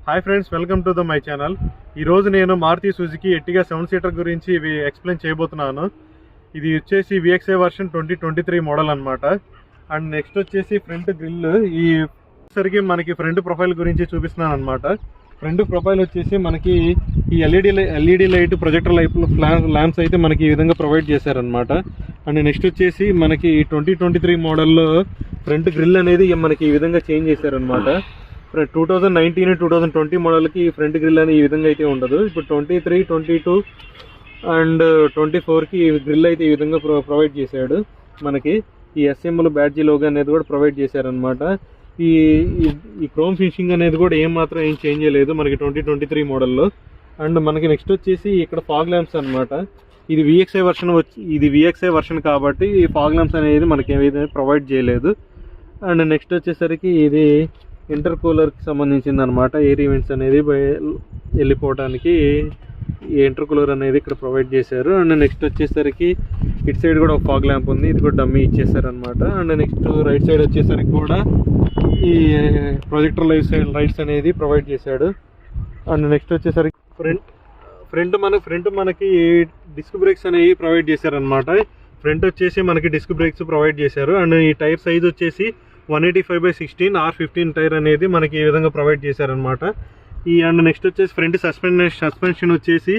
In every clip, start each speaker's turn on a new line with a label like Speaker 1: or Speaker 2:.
Speaker 1: Hi friends, welcome to my channel. ఈరోజు నేను Maruti Suzuki Ertiga 7 seater గురించి ఇవి ఎక్స్ప్లెయిన్ చేయబోతున్నాను. ఇది వచ్చేసి VXI వర్షన్ 2023 మోడల్ అనమాట. అండ్ నెక్స్ట్ వచ్చేసి ఫ్రంట్ గ్రిల్. ఈ సరికి మనకి ఫ్రంట్ ప్రొఫైల్ గురించి చూపిస్తున్నాను అనమాట. ఫ్రంట్ ప్రొఫైల్ వచ్చేసి మనకి ఈ LED light, projector light, lamps అయితే మనకి ఈ విధంగా ప్రొవైడ్ చేశారనమాట. అండ్ నెక్స్ట్ వచ్చేసి మనకి 2023 మోడల్లో ఫ్రంట్ గ్రిల్ అనేది మనకి ఈ విధంగా చేంజ్ చేశారనమాట. 2019, 2020 మోడల్కి ఫ్రంట్ గ్రిల్ అని ఈ విధంగా అయితే ఉండదు. ఇప్పుడు 23, 22 అండ్ 24కి గ్రిల్ అయితే ఈ విధంగా ప్రొవైడ్ చేశాడు. మనకి ఈ ఎస్ఎంఎల్ బ్యాడ్జీ లోగో అనేది కూడా ప్రొవైడ్ చేశారనమాట. ఈ క్రోమ్ ఫినిషింగ్ అనేది కూడా ఏం చేంజ్ చేయలేదు మనకి 2023 మోడల్లో. అండ్ మనకి నెక్స్ట్ వచ్చేసి ఇక్కడ ఫాగ్ ల్యాంప్స్ అనమాట. ఇది VXI వర్షన్ కాబట్టి ఈ ఫాగ్ ల్యాంప్స్ అనేది మనకి ఏదైతే ప్రొవైడ్ చేయలేదు. అండ్ నెక్స్ట్ వచ్చేసరికి ఇది ఇంటర్ కూలర్కి సంబంధించింది అనమాట. ఎయిర్ ఈవెంట్స్ అనేది వెళ్ళిపోవడానికి ఈ ఇంటర్ కూలర్ అనేది ఇక్కడ ప్రొవైడ్ చేశారు. అండ్ నెక్స్ట్ వచ్చేసరికి ఇటు సైడ్ కూడా ఒక ఫాగ్ ల్యాంప్ ఉంది, ఇది కూడా డమ్మీ ఇచ్చేసారనమాట. అండ్ నెక్స్ట్ రైట్ సైడ్ వచ్చేసరికి కూడా ఈ ప్రొజెక్టర్ లైట్స్ అనేది ప్రొవైడ్ చేశాడు. అండ్ నెక్స్ట్ వచ్చేసరికి ఫ్రంట్ మనకి డిస్క్ బ్రేక్స్ అనేవి ప్రొవైడ్ చేశారనమాట. ఫ్రంట్ వచ్చేసి మనకి డిస్క్ బ్రేక్స్ ప్రొవైడ్ చేశారు. అండ్ ఈ టైర్ సైజ్ వచ్చేసి 185/16 R15 టైర్ అనేది మనకి ఈ విధంగా ప్రొవైడ్ చేశారనమాట. అండ్ నెక్స్ట్ వచ్చేసి ఫ్రంట్ సస్పెన్షన్ వచ్చేసి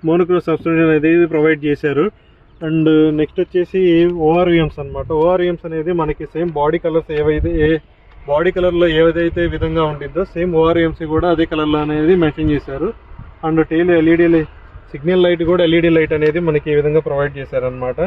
Speaker 1: మోనోక్రోస్ సస్పెన్షన్ అనేది ప్రొవైడ్ చేశారు. అండ్ నెక్స్ట్ వచ్చేసి ORVMs అనమాట. ORVMs అనేది మనకి సేమ్ బాడీ కలర్లో ఏదైతే విధంగా ఉంటుందో సేమ్ ORVMs కూడా అదే కలర్లో అనేది మెన్షన్ చేశారు. అండ్ టైల్ సిగ్నల్ లైట్ కూడా LED లైట్ అనేది మనకి ఈ విధంగా ప్రొవైడ్ చేశారనమాట.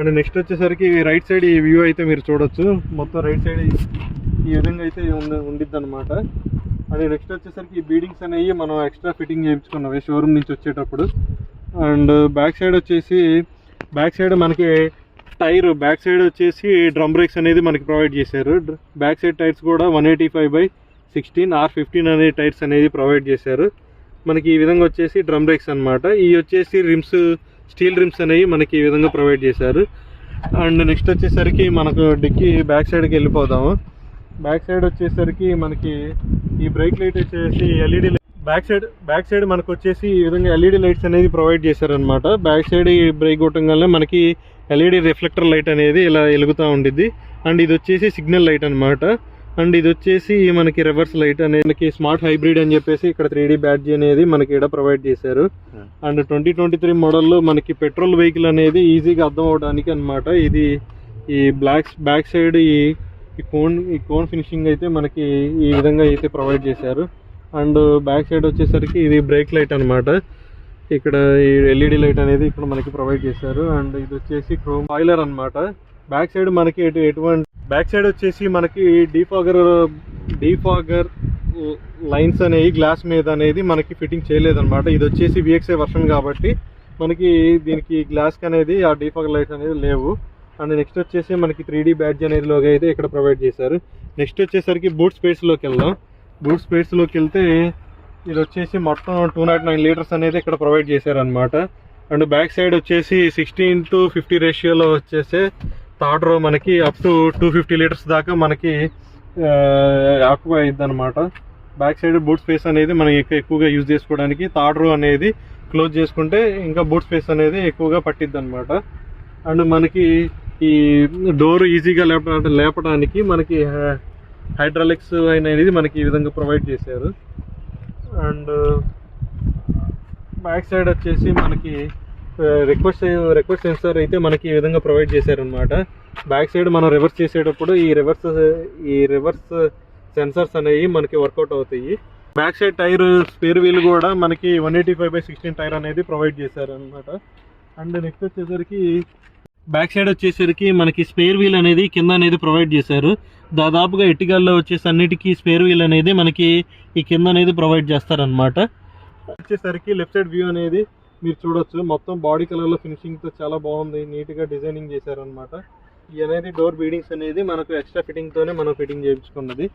Speaker 1: అండ్ నెక్స్ట్ వచ్చేసరికి రైట్ సైడ్ ఈ వ్యూ అయితే మీరు చూడొచ్చు. మొత్తం రైట్ సైడ్ ఈ విధంగా అయితే ఉండిద్ది అనమాట. అండ్ నెక్స్ట్ వచ్చేసరికి ఈ బీడింగ్స్ అనేవి మనం ఎక్స్ట్రా ఫిట్టింగ్ చేయించుకున్నవి షోరూమ్ నుంచి వచ్చేటప్పుడు. అండ్ బ్యాక్ సైడ్ మనకి బ్యాక్ సైడ్ వచ్చేసి డ్రమ్ బ్రేక్స్ అనేది మనకి ప్రొవైడ్ చేశారు. బ్యాక్ సైడ్ టైర్స్ కూడా 185/16 R15 అనే టైర్స్ అనేది ప్రొవైడ్ చేశారు. మనకి ఈ విధంగా వచ్చేసి డ్రమ్ బ్రేక్స్ అనమాట. ఈ వచ్చేసి స్టీల్ రిమ్స్ అనేవి మనకి ఈ విధంగా ప్రొవైడ్ చేశారు. అండ్ నెక్స్ట్ వచ్చేసరికి మనకు డిక్కీ బ్యాక్ సైడ్కి వెళ్ళిపోదాము. బ్యాక్ సైడ్ వచ్చేసరికి మనకి ఈ బ్రేక్ లైట్ వచ్చేసి LED బ్యాక్ సైడ్ మనకు వచ్చేసి ఈ విధంగా LED లైట్స్ అనేది ప్రొవైడ్ చేశారనమాట. బ్యాక్ సైడ్ ఈ బ్రేక్ కొట్టంగానే మనకి LED రిఫ్లెక్టర్ లైట్ అనేది ఇలా వెలుగుతూ ఉండిద్ది. అండ్ ఇది వచ్చేసి సిగ్నల్ లైట్ అనమాట. అండ్ ఇది వచ్చేసి మనకి రివర్స్ లైట్ అనేది మనకి స్మార్ట్ హైబ్రిడ్ అని చెప్పేసి ఇక్కడ 3D బ్యాడ్జీ అనేది మనకి ఇక్కడ ప్రొవైడ్ చేశారు. అండ్ 2023 మోడల్లో మనకి పెట్రోల్ వెహికల్ అనేది ఈజీగా అర్థం అవడానికి అనమాట. ఇది ఈ బ్యాక్ సైడ్ ఈ కోన్ ఫినిషింగ్ అయితే మనకి ఈ విధంగా అయితే ప్రొవైడ్ చేశారు. అండ్ బ్యాక్ సైడ్ వచ్చేసరికి ఇది బ్రేక్ లైట్ అనమాట. ఇక్కడ ఈ LED లైట్ అనేది ఇక్కడ మనకి ప్రొవైడ్ చేశారు. అండ్ ఇది వచ్చేసి క్రోమ్ ఆయిలర్ అనమాట. బ్యాక్ సైడ్ మనకి బ్యాక్ సైడ్ వచ్చేసి మనకి డీఫాగర్ లైన్స్ అనేవి గ్లాస్ మీద అనేది మనకి ఫిట్టింగ్ చేయలేదన్నమాట. ఇది వచ్చేసి VXI వర్షన్ కాబట్టి మనకి దీనికి గ్లాస్కి అనేది ఆ డీఫాగర్ లైట్స్ అనేది లేవు. అండ్ నెక్స్ట్ వచ్చేసి మనకి 3D బ్యాడ్జ్ అనేది లోగో అయితే ఇక్కడ ప్రొవైడ్ చేశారు. నెక్స్ట్ వచ్చేసరికి బూట్ స్పేస్లోకి వెళ్దాం. బూట్ స్పేస్లోకి వెళ్తే ఇది వచ్చేసి మొత్తం 209 లీటర్స్ అనేది ఇక్కడ ప్రొవైడ్ చేశారనమాట. అండ్ బ్యాక్ సైడ్ వచ్చేసి 16:50 రేషియోలో వచ్చేసి థర్డ్ రో మనకి అప్ టు 250 లీటర్స్ దాకా మనకి ఆక్యుపై అయ్యిద్ది అనమాట. బ్యాక్ సైడ్ బూట్ స్పేస్ అనేది మనం ఎక్కువగా యూజ్ చేసుకోవడానికి థర్డ్ రో అనేది క్లోజ్ చేసుకుంటే ఇంకా బూట్ స్పేస్ అనేది ఎక్కువగా పట్టిద్ది అనమాట. అండ్ మనకి ఈ డోర్ ఈజీగా లేపడానికి మనకి హైడ్రాలిక్స్ అనేది మనకి ఈ విధంగా ప్రొవైడ్ చేశారు. అండ్ బ్యాక్ సైడ్ వచ్చేసి మనకి రిక్వెస్ట్ సెన్సార్ అయితే మనకి ఈ విధంగా ప్రొవైడ్ చేశారనమాట. బ్యాక్ సైడ్ మనం రివర్స్ చేసేటప్పుడు ఈ రివర్స్ సెన్సార్స్ అనేవి మనకి వర్కౌట్ అవుతాయి. Back side tyre spare wheel కూడా మనకి 185/16 టైర్ అనేది ప్రొవైడ్ చేశారనమాట. అండ్ నెక్స్ట్ వచ్చేసరికి బ్యాక్ సైడ్ వచ్చేసరికి మనకి స్పేర్ వీల్ అనేది కింద అనేది ప్రొవైడ్ చేశారు. దాదాపుగా ఎర్టిగాల్లో వచ్చేసి అన్నిటికీ స్పేర్ వీల్ అనేది మనకి ఈ కింద అనేది ప్రొవైడ్ చేస్తారనమాట. వచ్చేసరికి లెఫ్ట్ సైడ్ వ్యూ అనేది మీరు చూడొచ్చు. మొత్తం బాడీ కలర్లో ఫినిషింగ్తో చాలా బాగుంది, నీట్గా డిజైనింగ్ చేశారనమాట. ఇది అనేది డోర్ బీడింగ్స్ అనేది మనకు ఎక్స్ట్రా ఫిట్టింగ్తోనే మనం ఫిట్టింగ్ చేయించుకున్నది.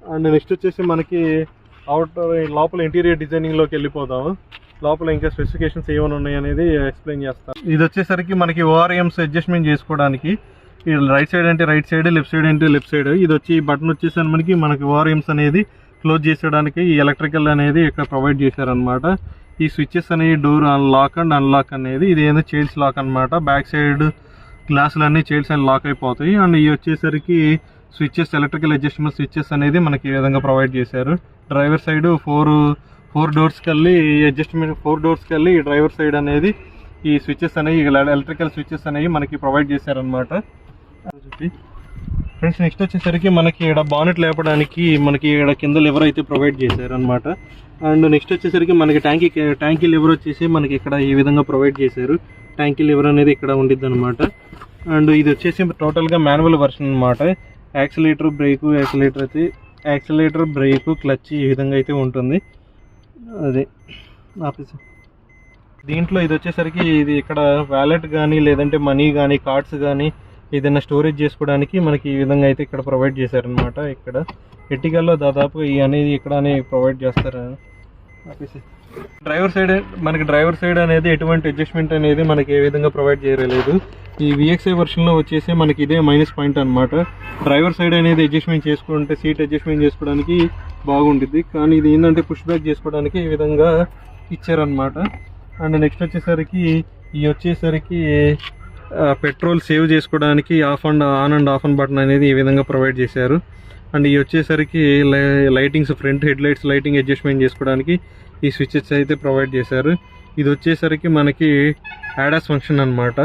Speaker 1: అండ్ నెక్స్ట్ వచ్చేసి మనకి లోపల ఇంటీరియర్ డిజైనింగ్లోకి వెళ్ళిపోదాము. లోపల ఇంకా స్పెసిఫికేషన్స్ ఏమైనా ఉన్నాయి అనేది ఎక్స్ప్లెయిన్ చేస్తాను. ఇది వచ్చేసరికి మనకి ORVMs అడ్జస్ట్మెంట్ చేసుకోవడానికి రైట్ సైడ్ అంటే రైట్ సైడ్, లెఫ్ట్ సైడ్ అంటే లెఫ్ట్ సైడ్. ఇది వచ్చి బటన్ వచ్చేసరికి మనకి ORVMs అనేది క్లోజ్ చేసేయడానికి ఈ ఎలక్ట్రికల్ అనేది ఇక్కడ ప్రొవైడ్ చేశారనమాట. ఈ స్విచ్చెస్ అనేవి డోర్ లాక్ అండ్ అన్లాక్ అనేది ఇది ఏంటంటే చైల్డ్స్ లాక్ అనమాట. బ్యాక్ సైడ్ గ్లాసులు అన్నీ చైల్డ్స్ అని లాక్ అయిపోతాయి. అండ్ ఇవి వచ్చేసరికి స్విచ్చెస్ ఎలక్ట్రికల్ అడ్జస్ట్మెంట్ స్విచ్చెస్ అనేది మనకి ఈ విధంగా ప్రొవైడ్ చేశారు. డ్రైవర్ సైడ్ ఫోర్ డోర్స్కి వెళ్ళి అడ్జస్ట్మెంట్ 4 డోర్స్కి వెళ్ళి ఈ డ్రైవర్ సైడ్ అనేది ఈ స్విచ్చెస్ అనేవి ఎలక్ట్రికల్ స్విచ్చెస్ అనేవి మనకి ప్రొవైడ్ చేశారనమాట. ఫ్రెండ్స్ నెక్స్ట్ వచ్చేసరికి మనకి ఇక్కడ బానెట్ లేపడానికి మనకి ఇక్కడ కింద లివర్ అయితే ప్రొవైడ్ చేశారనమాట. అండ్ నెక్స్ట్ వచ్చేసరికి మనకి ట్యాంకీ లివర్ వచ్చేసి మనకి ఇక్కడ ఈ విధంగా ప్రొవైడ్ చేశారు. ట్యాంకీ లివర్ అనేది ఇక్కడ ఉండిద్ది అనమాట. అండ్ ఇది వచ్చేసి టోటల్గా మాన్యువల్ వర్షన్ అనమాట. యాక్సిలేటర్ బ్రేకు క్లచ్ ఈ విధంగా అయితే ఉంటుంది. అదే ఆఫీస్ దీంట్లో ఇది వచ్చేసరికి ఇది ఇక్కడ వ్యాలెట్ కానీ లేదంటే మనీ కానీ కార్డ్స్ కానీ ఏదైనా స్టోరేజ్ చేసుకోవడానికి మనకి ఈ విధంగా అయితే ఇక్కడ ప్రొవైడ్ చేశారనమాట. ఇక్కడ ఎర్టిగాలో దాదాపు ఈ అనేది ఇక్కడ ప్రొవైడ్ చేస్తారు. డ్రైవర్ సైడ్ అనేది ఎటువంటి అడ్జస్ట్మెంట్ అనేది మనకి ఏ విధంగా ప్రొవైడ్ చేయలేదు. ఈ VXI వర్షన్లో వచ్చేసి మనకి ఇదే మైనస్ పాయింట్ అనమాట. డ్రైవర్ సైడ్ అనేది అడ్జస్ట్మెంట్ చేసుకుంటే సీట్ అడ్జస్ట్మెంట్ చేసుకోవడానికి బాగుంటుంది. కానీ ఇది ఏంటంటే పుష్ బ్యాక్ చేసుకోవడానికి ఈ విధంగా ఇచ్చారనమాట. అండ్ నెక్స్ట్ వచ్చేసరికి పెట్రోల్ సేవ్ చేసుకోవడానికి ఆన్ అండ్ ఆఫ్ బటన్ అనేది ఈ విధంగా ప్రొవైడ్ చేశారు. అండ్ ఇవి వచ్చేసరికి lightings front head lights lighting adjustment చేసుకోవడానికి ఈ స్విచ్చెస్ అయితే ప్రొవైడ్ చేశారు. ఇది వచ్చేసరికి మనకి ADAS ఫంక్షన్ అనమాట.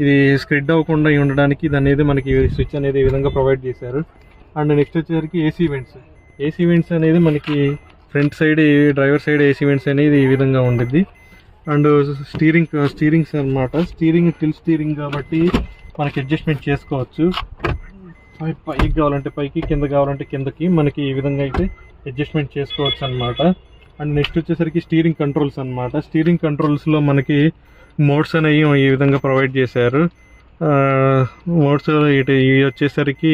Speaker 1: ఇది స్క్రిడ్ అవ్వకుండా ఉండడానికి ఇది అనేది మనకి స్విచ్ అనేది ఈ విధంగా ప్రొవైడ్ చేశారు. అండ్ నెక్స్ట్ వచ్చేసరికి ఏసీ వెంట్స్ అనేది మనకి front side driver side AC vents అనేది ఈ విధంగా ఉండిద్ది. అండ్ స్టీరింగ్స్ అనమాట. టిల్ స్టీరింగ్ కాబట్టి మనకి అడ్జస్ట్మెంట్ చేసుకోవచ్చు. పైకి కావాలంటే పైకి, కింద కావాలంటే కిందకి మనకి ఈ విధంగా అయితే అడ్జస్ట్మెంట్ చేసుకోవచ్చు అనమాట. అండ్ నెక్స్ట్ వచ్చేసరికి స్టీరింగ్ కంట్రోల్స్ అనమాట. స్టీరింగ్ కంట్రోల్స్లో మనకి మోడ్స్ అనేవి ఈ విధంగా ప్రొవైడ్ చేశారు. మోడ్స్ ఇవి వచ్చేసరికి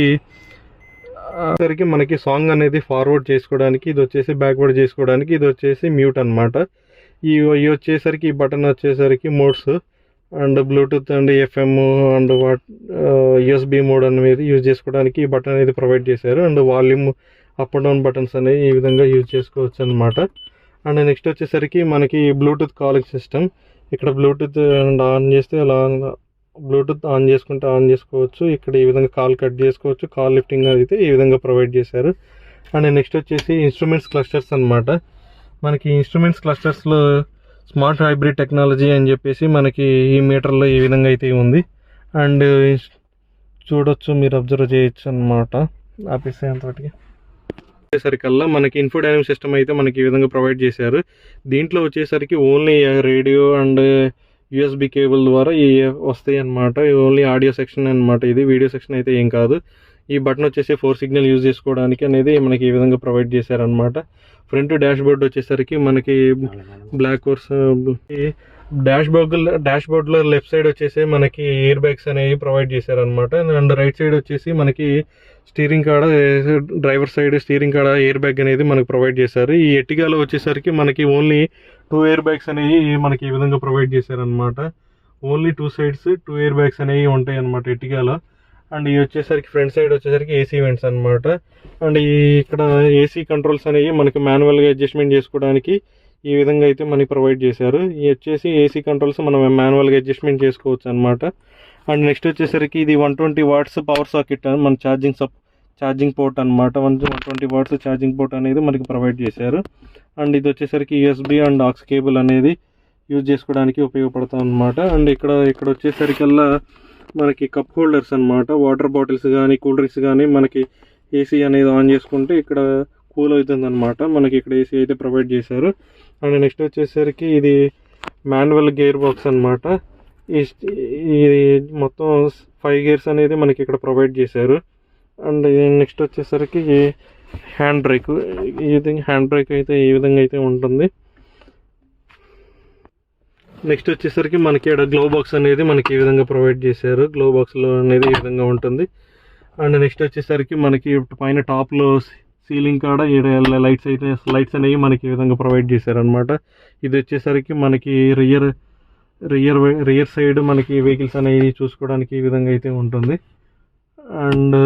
Speaker 1: మనకి సాంగ్ అనేది ఫార్వర్డ్ చేసుకోవడానికి, ఇది వచ్చేసి బ్యాక్వర్డ్ చేసుకోవడానికి, ఇది వచ్చేసి మ్యూట్ అనమాట. ఇవి వచ్చేసరికి ఈ బటన్ వచ్చేసరికి modes and Bluetooth and FM and USB mode అనేది యూజ్ చేసుకోవడానికి ఈ బటన్ అనేది ప్రొవైడ్ చేశారు. And volume up and down buttons అనేవి ఈ విధంగా యూజ్ చేసుకోవచ్చు అనమాట. అండ్ నెక్స్ట్ వచ్చేసరికి మనకి బ్లూటూత్ కాలింగ్ సిస్టమ్. ఇక్కడ బ్లూటూత్ ఆన్ చేస్తే అలా బ్లూటూత్ ఆన్ చేసుకుంటే ఆన్ చేసుకోవచ్చు. ఇక్కడ ఈ విధంగా కాల్ కట్ చేసుకోవచ్చు. కాల్ లిఫ్టింగ్ అయితే ఈ విధంగా ప్రొవైడ్ చేశారు. అండ్ నెక్స్ట్ వచ్చేసి ఇన్స్ట్రుమెంట్స్ క్లస్టర్స్ అనమాట. మనకి ఇన్స్ట్రుమెంట్స్ క్లస్టర్స్లో స్మార్ట్ హైబ్రిడ్ టెక్నాలజీ అని చెప్పేసి మనకి ఈ మీటర్లో ఈ విధంగా అయితే ఉంది. అండ్ చూడొచ్చు, మీరు అబ్జర్వ్ చేయొచ్చు అనమాట. ఆపేసేంతటికి వచ్చేసరికల్లా మనకి ఇన్ఫోడైనమిక్ సిస్టమ్ అయితే మనకి ఈ విధంగా ప్రొవైడ్ చేశారు. దీంట్లో వచ్చేసరికి only radio and USB cable ద్వారా వస్తాయి అనమాట. ఓన్లీ ఆడియో సెక్షన్ అనమాట. ఇది వీడియో సెక్షన్ అయితే ఏం కాదు. ఈ బటన్ వచ్చేసి 4 సిగ్నల్ యూజ్ చేసుకోవడానికి అనేది మనకి ఈ విధంగా ప్రొవైడ్ చేశారనమాట. ఫ్రంట్ డాష్ బోర్డ్ వచ్చేసరికి మనకి బ్లాక్ కోర్స్ డాష్ బోర్డ్లో లెఫ్ట్ సైడ్ వచ్చేసి మనకి ఎయిర్ బ్యాగ్స్ అనేవి ప్రొవైడ్ చేశారనమాట. అండ్ రైట్ సైడ్ వచ్చేసి మనకి డ్రైవర్ సైడ్ స్టీరింగ్ కాడ ఎయిర్ బ్యాగ్ అనేది మనకి ప్రొవైడ్ చేశారు. ఈ ఎర్టిగాలో వచ్చేసరికి మనకి ఓన్లీ 2 ఎయిర్ బ్యాగ్స్ అనేవి మనకి ఈ విధంగా ప్రొవైడ్ చేశారనమాట. ఓన్లీ 2 సైడ్స్ 2 ఎయిర్ బ్యాగ్స్ అనేవి ఉంటాయి అనమాట ఎర్టిగాలో. అండ్ ఇవి వచ్చేసరికి ఫ్రంట్ సైడ్ వచ్చేసరికి ఏసీ వెంట్స్ అనమాట. అండ్ ఇక్కడ ఏసీ కంట్రోల్స్ అనేవి మనకి మాన్యువల్గా అడ్జస్ట్మెంట్ చేసుకోవడానికి ఈ విధంగా అయితే మనకి ప్రొవైడ్ చేశారు. ఇవి వచ్చేసి ఏసీ కంట్రోల్స్ మనం మాన్యువల్గా అడ్జస్ట్మెంట్ చేసుకోవచ్చు అనమాట. అండ్ నెక్స్ట్ వచ్చేసరికి ఇది 120 వాట్స్ పవర్ సాకెట్ మన ఛార్జింగ్ పోర్ట్ అనమాట. 120 వాట్స్ ఛార్జింగ్ పోర్ట్ అనేది మనకి ప్రొవైడ్ చేశారు. అండ్ ఇది వచ్చేసరికి USB అండ్ AUX కేబుల్ అనేది యూజ్ చేసుకోవడానికి ఉపయోగపడుతుంది అనమాట. అండ్ ఇక్కడ వచ్చేసరికల్లా మనకి కప్ హోల్డర్స్ అనమాట. వాటర్ బాటిల్స్ కానీ కూల్ డ్రింక్స్ కానీ మనకి ఏసీ అనేది ఆన్ చేసుకుంటే ఇక్కడ కూల్ అవుతుంది అనమాట. మనకి ఇక్కడ ఏసీ అయితే ప్రొవైడ్ చేశారు. అండ్ నెక్స్ట్ వచ్చేసరికి ఇది మాన్యువల్ గేర్ బాక్స్ అనమాట. ఇది మొత్తం 5 గేర్స్ అనేది మనకి ఇక్కడ ప్రొవైడ్ చేశారు. అండ్ నెక్స్ట్ వచ్చేసరికి హ్యాండ్ బ్రేక్ అయితే ఈ విధంగా అయితే ఉంటుంది. నెక్స్ట్ వచ్చేసరికి మనకి ఇక్కడ గ్లో బాక్స్ అనేది మనకి ఈ విధంగా ప్రొవైడ్ చేశారు. గ్లో బాక్స్లో అనేది ఈ విధంగా ఉంటుంది. అండ్ నెక్స్ట్ వచ్చేసరికి మనకి పైన టాప్లో సీలింగ్ కాడ లైట్స్ అనేవి మనకి ఈ విధంగా ప్రొవైడ్ చేశారనమాట. ఇది వచ్చేసరికి మనకి రియర్ సైడ్ మనకి వెహికల్స్ అనేవి చూసుకోవడానికి ఈ విధంగా అయితే ఉంటుంది. అండ్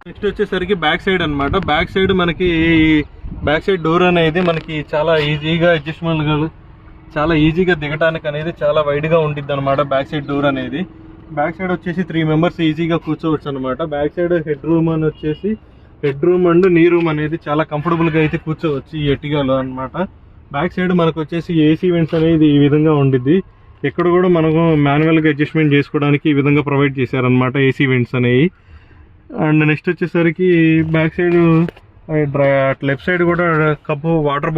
Speaker 1: నెక్స్ట్ వచ్చేసరికి బ్యాక్ సైడ్ అనమాట. బ్యాక్ సైడ్ మనకి బ్యాక్ సైడ్ డోర్ అనేది మనకి చాలా ఈజీగా అడ్జస్ట్మెంట్, చాలా ఈజీగా దిగడానికి అనేది చాలా వైడ్గా ఉంటుంది అనమాట బ్యాక్ సైడ్ డోర్ అనేది. బ్యాక్ సైడ్ వచ్చేసి 3 మెంబర్స్ ఈజీగా కూర్చోవచ్చు అనమాట. బ్యాక్ సైడ్ హెడ్ రూమ్ అని వచ్చేసి హెడ్ రూమ్ అండ్ నీ రూమ్ అనేది చాలా కంఫర్టబుల్గా అయితే కూర్చోవచ్చు ఈ ఎర్టిగాలో అనమాట. బ్యాక్ సైడ్ మనకు వచ్చేసి ఏసీ వెంట్స్ అనేది ఈ విధంగా ఉండిద్ది. ఇక్కడ కూడా మనకు మాన్యువల్గా అడ్జస్ట్మెంట్ చేసుకోవడానికి ఈ విధంగా ప్రొవైడ్ చేశారనమాట ఏసీ వెంట్స్ అనేవి. అండ్ నెక్స్ట్ వచ్చేసరికి బ్యాక్ సైడ్ లెఫ్ట్ సైడ్ కూడా వాటర్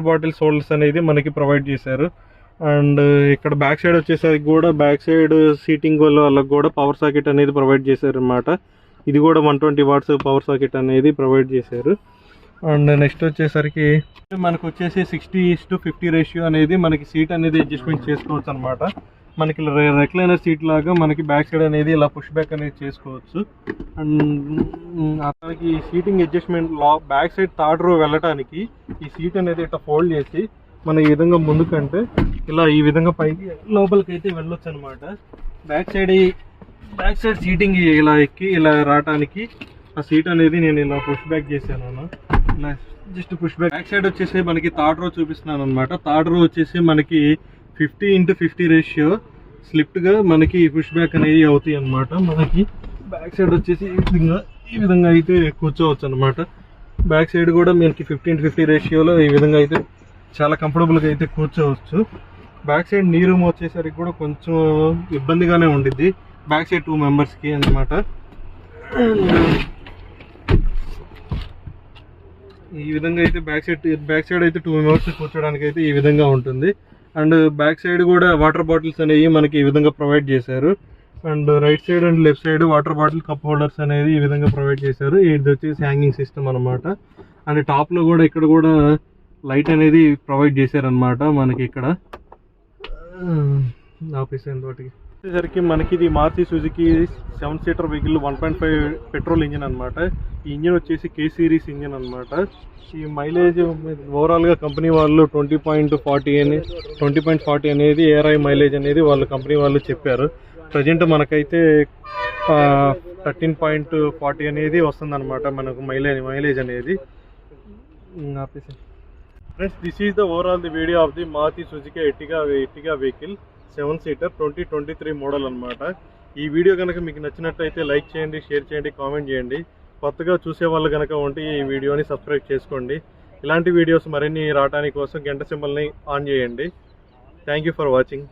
Speaker 1: బాటిల్స్ హోల్డర్స్ అనేది మనకి ప్రొవైడ్ చేశారు. అండ్ ఇక్కడ బ్యాక్ సైడ్ వచ్చేసరికి కూడా బ్యాక్ సైడ్ సీటింగ్ వాళ్ళకి కూడా పవర్ సాకెట్ అనేది ప్రొవైడ్ చేశారు అనమాట. ఇది కూడా 120 వాట్స్ పవర్ సాకెట్ అనేది ప్రొవైడ్ చేశారు. అండ్ నెక్స్ట్ వచ్చేసరికి మనకు వచ్చేసి 60:50 రేషియో అనేది మనకి సీట్ అనేది అడ్జస్ట్మెంట్ చేసుకోవచ్చు అనమాట. మనకి రెక్లైనర్ సీట్ లాగా మనకి బ్యాక్ సైడ్ అనేది ఇలా పుష్ బ్యాక్ అనేది చేసుకోవచ్చు. అండ్ అతనికి seating adjustment back side third row వెళ్ళటానికి ఈ సీట్ అనేది ఇట్లా ఫోల్డ్ చేసి మన ఈ విధంగా ముందుకంటే ఇలా ఈ విధంగా పైకి లోపలికి అయితే వెళ్ళొచ్చు అనమాట. బ్యాక్ సైడ్ సీటింగ్ ఇలా ఎక్కి ఇలా రావడానికి ఆ సీట్ అనేది నేను ఇలా పుష్ బ్యాక్ చేశాను. ఇలా జస్ట్ పుష్ బ్యాక్ సైడ్ వచ్చేసి మనకి థర్డ్ రో చూపిస్తున్నాను అనమాట. థర్డ్ రో వచ్చేసి మనకి 50:50 రేషియో స్లిప్ట్గా మనకి పుష్ బ్యాక్ అనేవి అవుతాయి అనమాట. మనకి బ్యాక్ సైడ్ వచ్చేసి ఈ విధంగా అయితే కూర్చోవచ్చు అనమాట. బ్యాక్ సైడ్ కూడా మనకి 50:50 రేషియోలో ఈ విధంగా అయితే చాలా కంఫర్టబుల్గా అయితే కూర్చోవచ్చు. బ్యాక్ సైడ్ నీ రూమ్ వచ్చేసరికి కూడా కొంచెం ఇబ్బందిగానే ఉండిద్ది బ్యాక్ సైడ్ 2 మెంబర్స్కి అనమాట. ఈ విధంగా అయితే బ్యాక్ సైడ్ అయితే 2 మెంబర్స్ కూర్చోడానికి అయితే ఈ విధంగా ఉంటుంది. అండ్ బ్యాక్ సైడ్ కూడా వాటర్ బాటిల్స్ అనేవి మనకి ఈ విధంగా ప్రొవైడ్ చేశారు. And right side and left side water bottle cup holders అనేది ఈ విధంగా ప్రొవైడ్ చేశారు. ఇది వచ్చేసి హ్యాంగింగ్ సిస్టమ్ అనమాట. అండ్ టాప్లో కూడా ఇక్కడ కూడా లైట్ అనేది ప్రొవైడ్ చేశారనమాట. మనకి ఇక్కడ ఆఫీస్ వాటికి వచ్చేసరికి మనకి ఇది Maruti Suzuki 7 seater vehicle 1.5 petrol engine అనమాట. ఈ ఇంజిన్ వచ్చేసి K సిరీస్ ఇంజిన్ అనమాట. ఈ మైలేజ్ ఓవరాల్గా కంపెనీ వాళ్ళు 20.40 అనేది ఏఆర్ఐ మైలేజ్ అనేది వాళ్ళ కంపెనీ వాళ్ళు చెప్పారు. ప్రజెంట్ మనకైతే 13.40 అనేది వస్తుందన్నమాట మనకు మైలేజ్ అనేది. Friends, this is the overall the video of the Maruti Suzuki Ertiga vehicle 7 seater 2023 model అనమాట. ఈ వీడియో కనుక మీకు నచ్చినట్లయితే లైక్ చేయండి, షేర్ చేయండి, కామెంట్ చేయండి. కొత్తగా చూసే వాళ్ళు కనుక ఉంటే ఈ వీడియోని సబ్స్క్రైబ్ చేసుకోండి. ఇలాంటి వీడియోస్ మరిన్ని రావడానికి కోసం గంట సింబల్ని ఆన్ చేయండి. Thank you for watching.